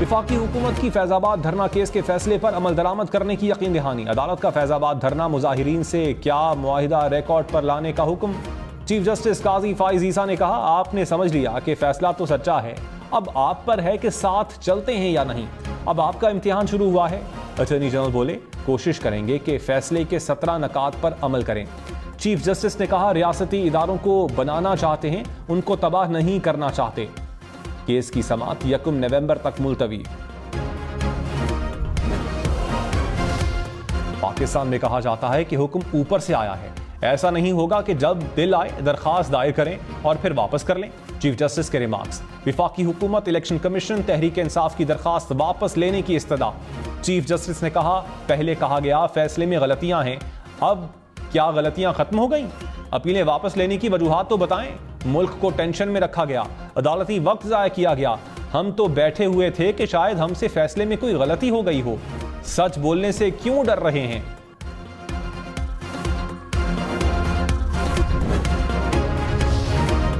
वफाकी हुकूमत की फैजाबाद धरना केस के फैसले पर अमल दरामद करने की यकीन दहानी। अदालत का फैजाबाद धरना मुजाहिरीन से क्या मुआहिदा रिकॉर्ड पर लाने का हुक्म। चीफ जस्टिस काजी फाइज ईसा ने कहा, आपने समझ लिया कि फैसला तो सच्चा है, अब आप पर है कि साथ चलते हैं या नहीं। अब आपका इम्तिहान शुरू हुआ है। अटॉर्नी जनरल बोले, कोशिश करेंगे कि फैसले के 17 नकात पर अमल करें। चीफ जस्टिस ने कहा, रियासती इदारों को बनाना चाहते हैं, उनको तबाह नहीं करना चाहते। केस की समाअत 1 नवंबर तक मुलतवी। पाकिस्तान में कहा जाता है कि हुक्म ऊपर से आया है। ऐसा नहीं होगा कि जब दिल आए दरखास्त दायर करें और फिर वापस कर लें। चीफ जस्टिस के रिमार्क्स। वफाकी हुकूमत, इलेक्शन कमीशन, तहरीक इंसाफ की दरखास्त वापस लेने की इस्तदा। चीफ जस्टिस ने कहा, पहले कहा गया फैसले में गलतियां हैं, अब क्या गलतियां खत्म हो गई? अपीलें वापस लेने की वजूहात तो बताएं। मुल्क को टेंशन में रखा गया, अदालती वक्त ज़ाया किया गया। हम तो बैठे हुए थे कि शायद हमसे फैसले में कोई गलती हो गई हो। सच बोलने से क्यों डर रहे हैं?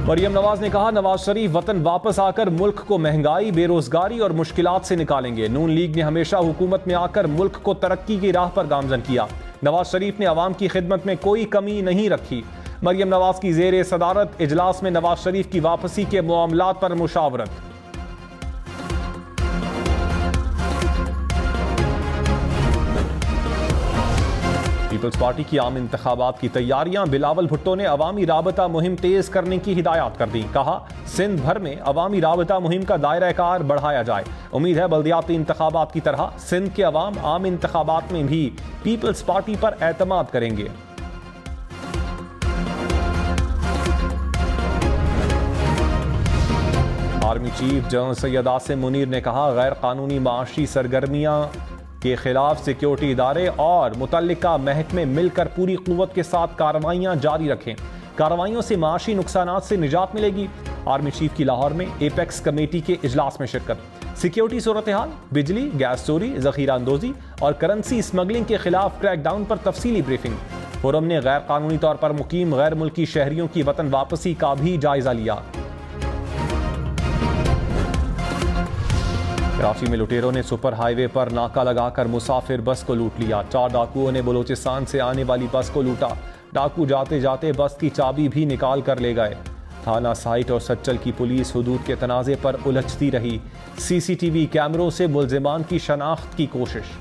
मरियम नवाज ने कहा, नवाज शरीफ वतन वापस आकर मुल्क को महंगाई, बेरोजगारी और मुश्किलात से निकालेंगे। नून लीग ने हमेशा हुकूमत में आकर मुल्क को तरक्की की राह पर गामजन किया। नवाज शरीफ ने अवाम की खिदमत में कोई कमी नहीं रखी। मरियम नवाज की जेर सदारत इजलास में नवाज शरीफ की वापसी के मामलात पर मुशावरत। पीपल्स पार्टी की आम इंतखाबात की तैयारियां। बिलावल भुट्टो ने अवामी राबता मुहिम तेज करने की हिदायत कर दी। कहा, सिंध भर में अवामी राबता मुहिम का दायरा कार बढ़ाया जाए। उम्मीद है बल्दियाती इंतखाबात की तरह सिंध के अवाम आम इंतखाबात में भी पीपल्स पार्टी पर एतमाद करेंगे। Army chief general Syed Asim Munir ने कहा, गैर कानूनी माशी सरगर्मियां के खिलाफ सिक्योरिटी इदारे और मुतल्लिका महकमे मिलकर पूरी कुव्वत के साथ कार्रवाइयां जारी रखें। कार्रवाइयों से माशी नुकसानात से निजात मिलेगी। आर्मी चीफ की लाहौर में एपेक्स कमेटी के इजलास में शिरकत। सिक्योरिटी सूरत हाल, बिजली, गैस चोरी, जखीरा अंदोजी और करेंसी स्मगलिंग के खिलाफ क्रैकडाउन पर तफसीली ब्रीफिंग। फोरम ने गैर कानूनी तौर पर मुकीम गैर मुल्की शहरियों की वतन वापसी का भी जायजा लिया। कराची में लुटेरों ने सुपर हाईवे पर नाका लगाकर मुसाफिर बस को लूट लिया। 4 डाकुओं ने बलोचिस्तान से आने वाली बस को लूटा। डाकू जाते जाते बस की चाबी भी निकाल कर ले गए। थाना साइट और सच्चल की पुलिस हुदूद के तनाज़े पर उलझती रही। सीसीटीवी कैमरों से मुल्जिमान की शनाख्त की कोशिश।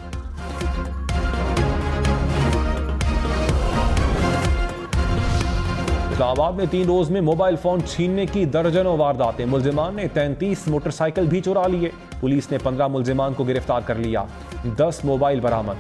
इस्लामाबाद में 3 रोज में मोबाइल फोन छीनने की दर्जनों वारदातें। मुल्जिमान ने 33 मोटरसाइकिल भी चुरा लिए। पुलिस ने 15 मुल्जिमान को गिरफ्तार कर लिया। 10 मोबाइल बरामद।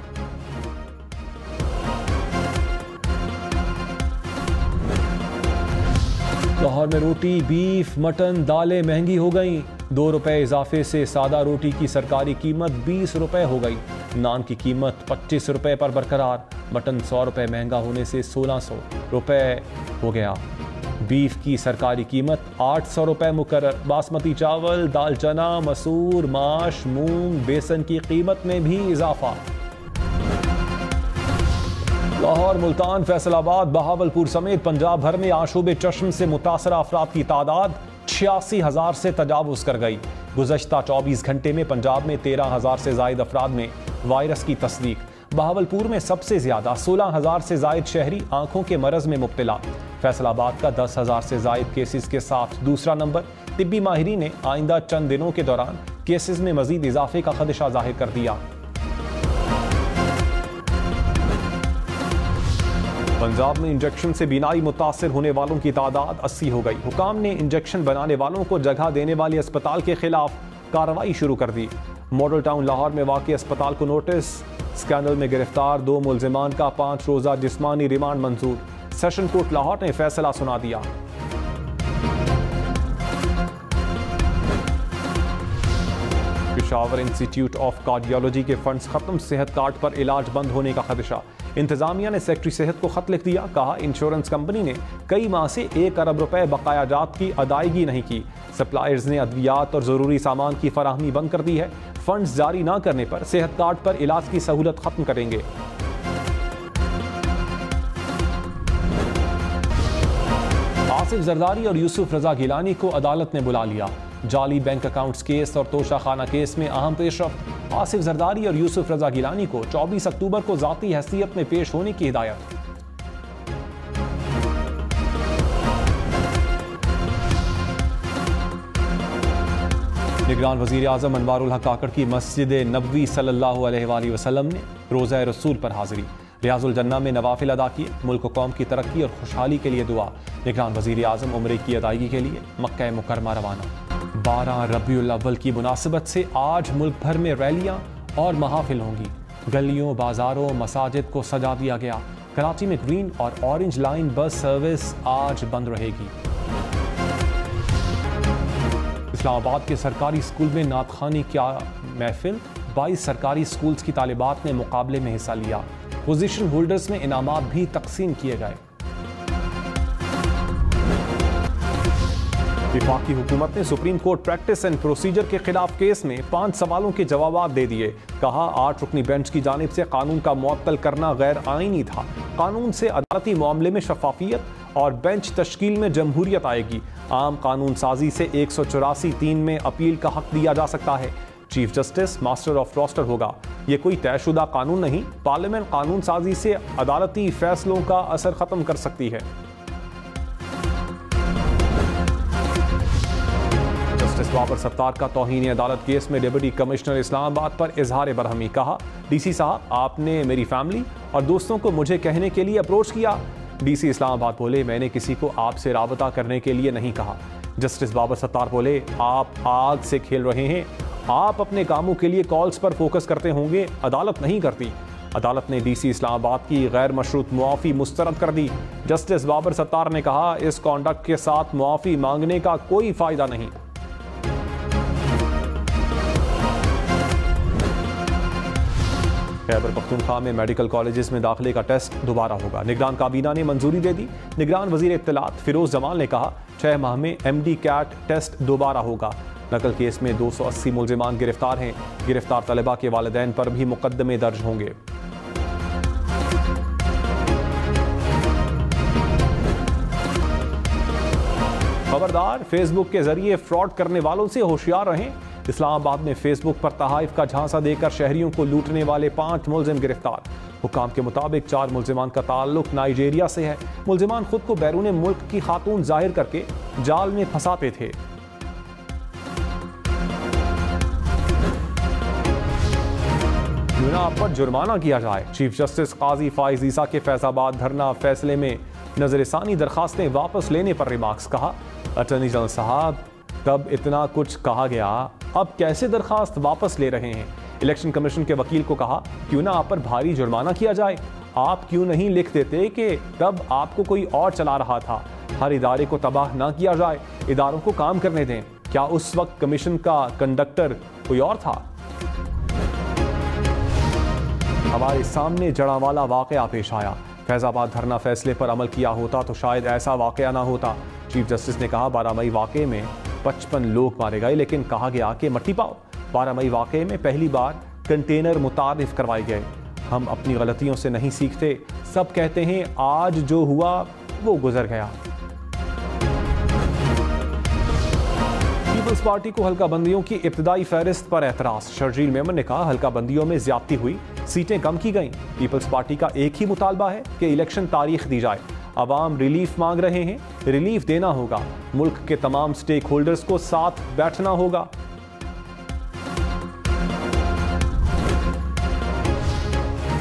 लाहौर में रोटी, बीफ, मटन, दालें महंगी हो गई। 2 रुपए इजाफे से सादा रोटी की सरकारी कीमत 20 रुपए हो गई। नान की कीमत 25 रुपए पर बरकरार। मटन 100 रुपए महंगा होने से 1600 रुपए हो गया। बीफ की सरकारी कीमत 800 रुपए मुकर्रर। बासमती चावल, दाल चना, मसूर, माश, मूंग, बेसन की कीमत में भी इजाफा। लाहौर, मुल्तान, फैसलाबाद, बहावलपुर समेत पंजाब भर में आशूब चश्म से मुतासर अफराद की तादाद 86,000 से तजावुज कर गई। गुज़श्ता 24 घंटे में पंजाब में 13,000 से जायद अफराद में वायरस की तस्दीक। बहावलपुर में सबसे ज्यादा 16,000 से जायद शहरी आंखों के मरज में मुब्तला। फैसलाबाद का 10,000 से जायद केसेस के साथ दूसरा नंबर। तिब्बी माहिरीन ने आइंदा चंद दिनों के दौरान केसेस में मजीद इजाफे का खदशा जाहिर कर दिया। पंजाब में इंजेक्शन से बीनाई मुतासिर होने वालों की तादाद 80 हो गई। हुकाम ने इंजेक्शन बनाने वालों को जगह देने वाले अस्पताल के खिलाफ कार्रवाई शुरू कर दी। मॉडल टाउन लाहौर में वाक़ई अस्पताल को नोटिस। स्कैंडल में गिरफ्तार 2 मुल्जिमान का 5 रोज़ा जिस्मानी रिमांड मंजूर। सेशन कोर्ट लाहौर ने फैसला सुना दिया। पेशावर इंस्टीट्यूट ऑफ कार्डियोलॉजी के फंड्स खत्म। सेहत कार्ड पर इलाज बंद होने का खदशा। इंतजामिया ने सेक्रेटरी सेहत को खत लिख दिया। कहा, इंश्योरेंस कंपनी ने कई माह से 1 अरब रुपए बकायाजात की अदायगी नहीं की। सप्लायर्स ने अद्वियात और जरूरी सामान की फराहमी बंद कर दी है। फंड्स जारी न करने पर सेहत कार्ड पर इलाज की सहूलत खत्म करेंगे। आसिफ जरदारी और यूसुफ रजा गिलानी को अदालत ने बुला लिया। जाली बैंक अकाउंट्स केस और तोशाखाना केस में अहम पेशरफ्त। आसिफ जरदारी और यूसुफ रजा गिलानी को 24 अक्टूबर को जाती हैसियत में पेश होने की हिदायत। निगरान वजीर आजम अनवारुल हक काकड़ की मस्जिद नबवी सल्लल्लाहु अलैहि वसल्लम ने रोज़ा रसूल पर हाजिरी। रियाजुल जन्ना में नवाफिल अदा किए। मुल्क कौम की तरक्की और खुशहाली के लिए दुआ। निगरान वजीर आजम उम्रे की अदायगी के लिए मक्का मुकरमा रवाना। 12 रबीउल अव्वल की मुनासिबत से आज मुल्क भर में रैलियां और महाफिल होंगी। गलियों, बाजारों, मसाजिद को सजा दिया गया। कराची में ग्रीन और ऑरेंज लाइन बस सर्विस आज बंद रहेगी। इस्लामाबाद के सरकारी स्कूल में नातखानी क्या महफिल। 22 सरकारी स्कूल्स की तालिबात ने मुकाबले में हिस्सा लिया। पोजीशन होल्डर्स में इनामात भी तकसीम किए गए। वफाकी हुकूमत ने supreme court practice and procedure के खिलाफ केस में 5 सवालों के जवाब दे दिए। कहा 8 रुकनी बेंच की जानिब से कानून का मुअत्तल करना गैर आईनी था। कानून से अदालती मामले में शफाफियत और बेंच तश्कील में जमहूरियत आएगी। आम कानून साजी से 184(3) में अपील का हक दिया जा सकता है। Chief justice master of roster होगा। ये कोई तयशुदा कानून नहीं। पार्लियामेंट कानून साजी से अदालती फैसलों का असर खत्म कर सकती है। जस्टिस बाबर सत्तार का तौहीन अदालत केस में डिप्टी कमिश्नर इस्लामाबाद पर इजहार बरहमी। कहा डीसी साहब, आपने मेरी फैमिली और दोस्तों को मुझे कहने के लिए अप्रोच किया। डीसी इस्लामाबाद बोले, मैंने किसी को आपसे राबता करने के लिए नहीं कहा। जस्टिस बाबर सत्तार बोले, आप आग से खेल रहे हैं। आप अपने कामों के लिए कॉल्स पर फोकस करते होंगे, अदालत नहीं करती। अदालत ने डीसी इस्लामाबाद की गैर मशरूत मुआफ़ी मुस्तरद कर दी। जस्टिस बाबर सत्तार ने कहा, इस कॉन्डक्ट के साथ मुआफ़ी मांगने का कोई फायदा नहीं। खैबर पख्तूनख्वा में मेडिकल कॉलेजेस में दाखिले का टेस्ट दोबारा होगा। निगरान काबीना ने मंजूरी दे दी। निगरान वजीर इत्तलात फिरोज जमाल ने कहा 6 माह में MD कैट टेस्ट दोबारा होगा। नकल केस में 280 मुलजिमान गिरफ्तार हैं। गिरफ्तार तलबा के वालिदैन पर भी मुकदमे दर्ज होंगे। खबरदार, फेसबुक के जरिए फ्रॉड करने वालों से होशियार रहें। इस्लामाबाद में फेसबुक पर तहाइफ का झांसा देकर शहरियों को लूटने वाले 5 मुलजिम गिरफ्तार। हुकाम के मुताबिक 4 मुलजिमान का ताल्लुक नाइजीरिया से है। मुलजिमान खुद को बैरून मुल्क की खातून जाहिर करके जाल में फंसाते थे। यूना पर जुर्माना किया जाए। चीफ जस्टिस काजी फाइज ईसा के फैजाबाद धरना फैसले में नजरसानी दरखास्तें वापस लेने पर रिमार्क्स। कहा अटॉर्नी जनरल साहब, तब इतना कुछ कहा गया, अब कैसे दरखास्त वापस ले रहे हैं। इलेक्शन कमीशन के वकील को कहा क्यों ना आप पर भारी जुर्माना किया जाए। आप क्यों नहीं लिख देते कि तब आपको कोई और चला रहा था। हर इदारे को तबाह ना किया जाए, इदारों को काम करने दें। क्या उस वक्त कमीशन का कंडक्टर कोई और था। हमारे सामने जड़ावाला वाकया पेश आया। फैजाबाद धरना फैसले पर अमल किया होता तो शायद ऐसा वाकया ना होता। चीफ जस्टिस ने कहा 12 मई वाकये में 55 लोग मारे गए, लेकिन कहा गया कि मट्टी पाओ। 12 मई वाकये में पहली बार कंटेनर मुतारिफ करवाए गए। हम अपनी गलतियों से नहीं सीखते। सब कहते हैं आज जो हुआ वो गुजर गया। पीपल्स पार्टी को हल्का बंदियों की इब्तिदाई फहरिस्त पर एतराज। शर्जील मेमन ने कहा हल्का बंदियों में ज्यादती हुई, सीटें कम की गईं। पीपल्स पार्टी का एक ही मुतालबा है कि इलेक्शन तारीख दी जाए। अवाम रिलीफ मांग रहे हैं, रिलीफ देना होगा। मुल्क के तमाम स्टेक होल्डर्स को साथ बैठना होगा।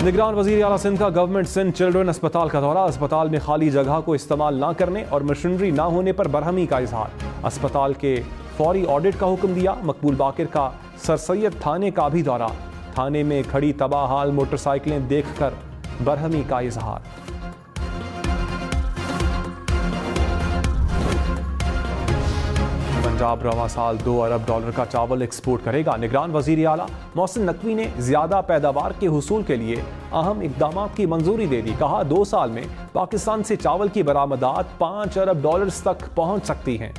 निगरान वजीर आला सिंध का गवर्नमेंट सिंध चिल्ड्रन अस्पताल का दौरा। अस्पताल में खाली जगह को इस्तेमाल ना करने और मशीनरी ना होने पर बरहमी का इजहार। अस्पताल के फौरी ऑडिट का हुक्म दिया। मकबूल बाकिर का सर सैयद थाने का भी दौरा। थाने में खड़ी तबाह हाल मोटरसाइकिलें देखकर बरहमी का इजहार। पंजाब रवा साल $2 अरब का चावल एक्सपोर्ट करेगा। निगरान वजीर आला मोहसिन नकवी ने ज्यादा पैदावार के हुसूल के लिए अहम इकदाम की मंजूरी दे दी। कहा 2 साल में पाकिस्तान से चावल की बरामदात $5 अरब तक पहुंच सकती हैं।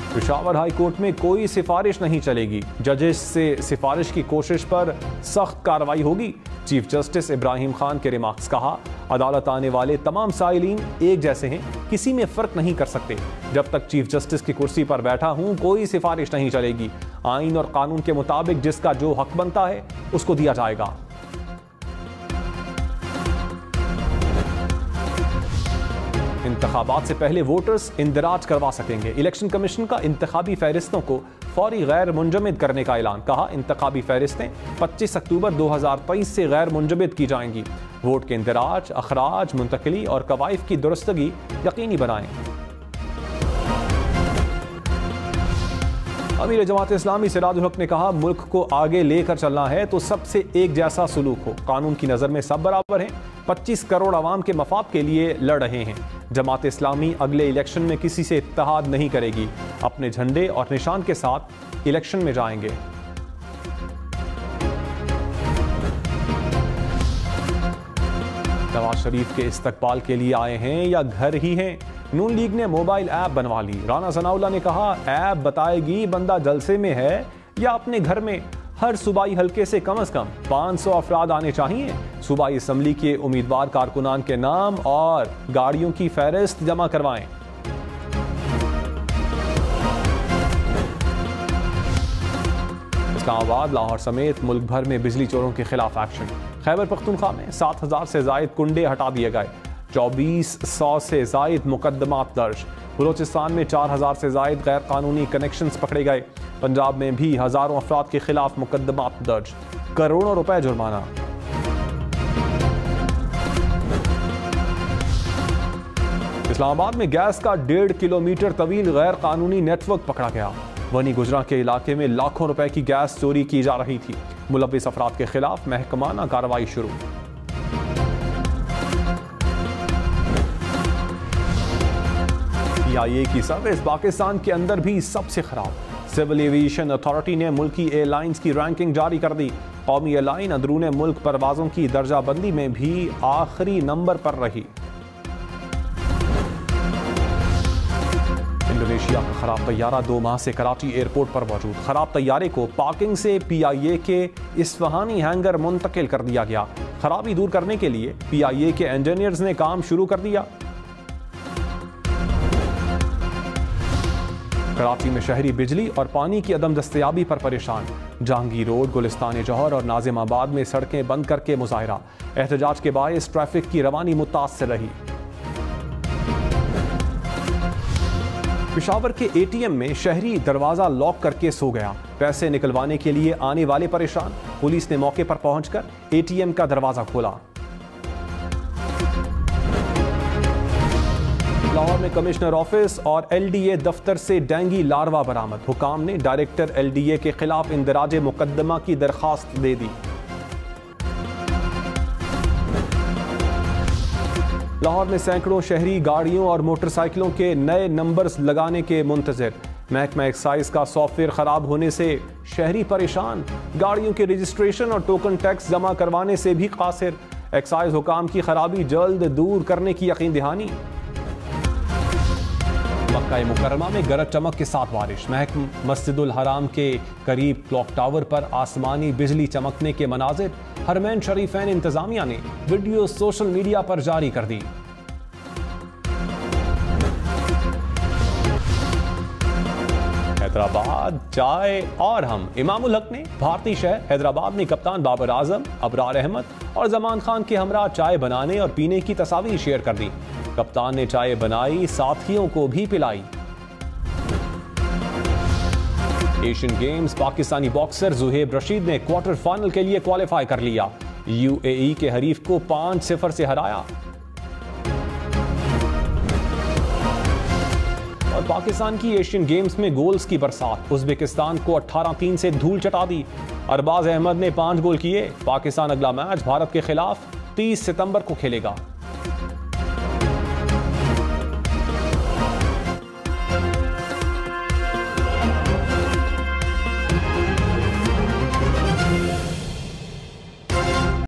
पेशावर हाई कोर्ट में कोई सिफारिश नहीं चलेगी। जजेस से सिफारिश की कोशिश पर सख्त कार्रवाई होगी। चीफ जस्टिस इब्राहिम खान के रिमार्क्स। कहा अदालत आने वाले तमाम साइलीन एक जैसे हैं, किसी में फर्क नहीं कर सकते। जब तक चीफ जस्टिस की कुर्सी पर बैठा हूं कोई सिफारिश नहीं चलेगी। आइन और कानून के मुताबिक जिसका जो हक बनता है उसको दिया जाएगा। इंतखाबात से पहले वोटर्स इंदराज करवा सकेंगे। इलेक्शन कमीशन का इंतखाबी फहरिस्तों को फौरी गैर मुंजमद करने का ऐलान। कहा, इंतखाबी फहरिस्तें 25 अक्टूबर 2023 से गैर मुंजमद की जाएंगी। वोट के इंदराज, अखराज, मुंतकली और कवाइफ की दुरुस्तगी यकीनी बनाएं। अमीर जमात इस्लामी सिराजुल हक ने कहा, मुल्क को आगे लेकर चलना है तो सबसे एक जैसा सलूक हो। कानून की नज़र में सब बराबर हैं। 25 करोड़ आवाम के मफाद के लिए लड़ रहे हैं। जमात इस्लामी अगले इलेक्शन में किसी से इत्तेहाद नहीं करेगी। अपने झंडे और निशान के साथ इलेक्शन में जाएंगे। नवाज शरीफ के इस्तकबाल के लिए आए हैं या घर ही हैं? नून लीग ने मोबाइल ऐप बनवा ली। राना सनाउल्लाह ने कहा, ऐप बताएगी बंदा जलसे में है या अपने घर में। हर सूबाई हल्के से कम 500 अफराद आने चाहिए। सूबाई असम्बली के उम्मीदवार कारकुनान के नाम और गाड़ियों की फहरिस्त जमा करवाएं। इस्लामाबाद, लाहौर समेत मुल्क भर में बिजली चोरों के खिलाफ एक्शन। खैबर पख्तूनख्वा में 7000 से जायद कुंडे हटा दिए गए। 2400 से जायद मुकदमात दर्ज। बलोचिस्तान में 4000 से जायद गैर कानूनी कनेक्शंस पकड़े गए। पंजाब में भी हजारों अफराद के खिलाफ मुकदमात दर्ज। करोड़ों रुपए जुर्माना। इस्लामाबाद में गैस का 1.5 किलोमीटर तवील गैर कानूनी नेटवर्क पकड़ा गया। वनी गुजरा के इलाके में लाखों रुपए की गैस चोरी की जा रही थी। मुलव्विस अफराद के खिलाफ महकमाना कार्रवाई शुरू। PIA की सर्विस पाकिस्तान के अंदर भी सबसे खराब। सिविल एविएशन अथॉरिटी ने मुल्की एयरलाइंस की रैंकिंग जारी कर दी। कौमी एयरलाइन अंदरून मुल्क परवाजों की दर्जाबंदी में भी आखिरी नंबर पर रही। इंडोनेशिया का खराब तैयारा 2 माह से कराची एयरपोर्ट पर मौजूद। खराब तैयारे को पार्किंग से PIA के इस्फहानी हैंगर मुंतकिल कर दिया गया। खराबी दूर करने के लिए PIA के इंजीनियर्स ने काम शुरू कर दिया। कराची में शहरी बिजली और पानी की अदम दस्तयाबी पर परेशान। जहांगीर रोड, गुलिस्तान जौहर और नाजिमाबाद में सड़कें बंद करके मुजाहरा। एहतजाज के बायस ट्रैफिक की रवानी मुतासर रही। पेशावर के ATM में शहरी दरवाजा लॉक करके सो गया। पैसे निकलवाने के लिए आने वाले परेशान। पुलिस ने मौके पर पहुंचकर ATM का दरवाजा खोला। लाहौर में कमिश्नर ऑफिस और LDA दफ्तर से डेंगी लार्वा बरामद। हुकाम ने डायरेक्टर LDA के खिलाफ इंदराजे मुकदमा की दरखास्त दे दी। लाहौर में सैकड़ों शहरी गाड़ियों और मोटरसाइकिलों के नए नंबर्स लगाने के मुंतजर। महकमा एक्साइज का सॉफ्टवेयर खराब होने से शहरी परेशान। गाड़ियों के रजिस्ट्रेशन और टोकन टैक्स जमा करवाने से भी कासिर। एक्साइज हुकाम की खराबी जल्द दूर करने की यकीन दहानी। मक्का मुकर्रमा में गरज चमक के साथ बारिश। मस्जिदुल हराम के करीब क्लॉक टावर पर आसमानी बिजली चमकने के मनाजिर। हरमैन शरीफैन इंतजामिया ने वीडियो सोशल मीडिया पर जारी कर दी। हैदराबाद, चाय और हम। इमामुल हक ने भारतीय शहर हैदराबाद में कप्तान बाबर आजम, अबरार अहमद और जमान खान के हमरा चाय बनाने और पीने की तस्वीर शेयर कर दी। कप्तान ने चाय बनाई, साथियों को भी पिलाई। Asian games, Pakistani boxer Zuheb Rashid ने क्वार्टर फाइनल के लिए क्वालिफाई कर लिया। UAE के हरीफ को 5-0 से हराया। और पाकिस्तान की एशियन गेम्स में गोल्स की बरसात। उज्बेकिस्तान को 18-3 से धूल चटा दी। अरबाज अहमद ने 5 गोल किए। पाकिस्तान अगला मैच भारत के खिलाफ 30 सितंबर को खेलेगा।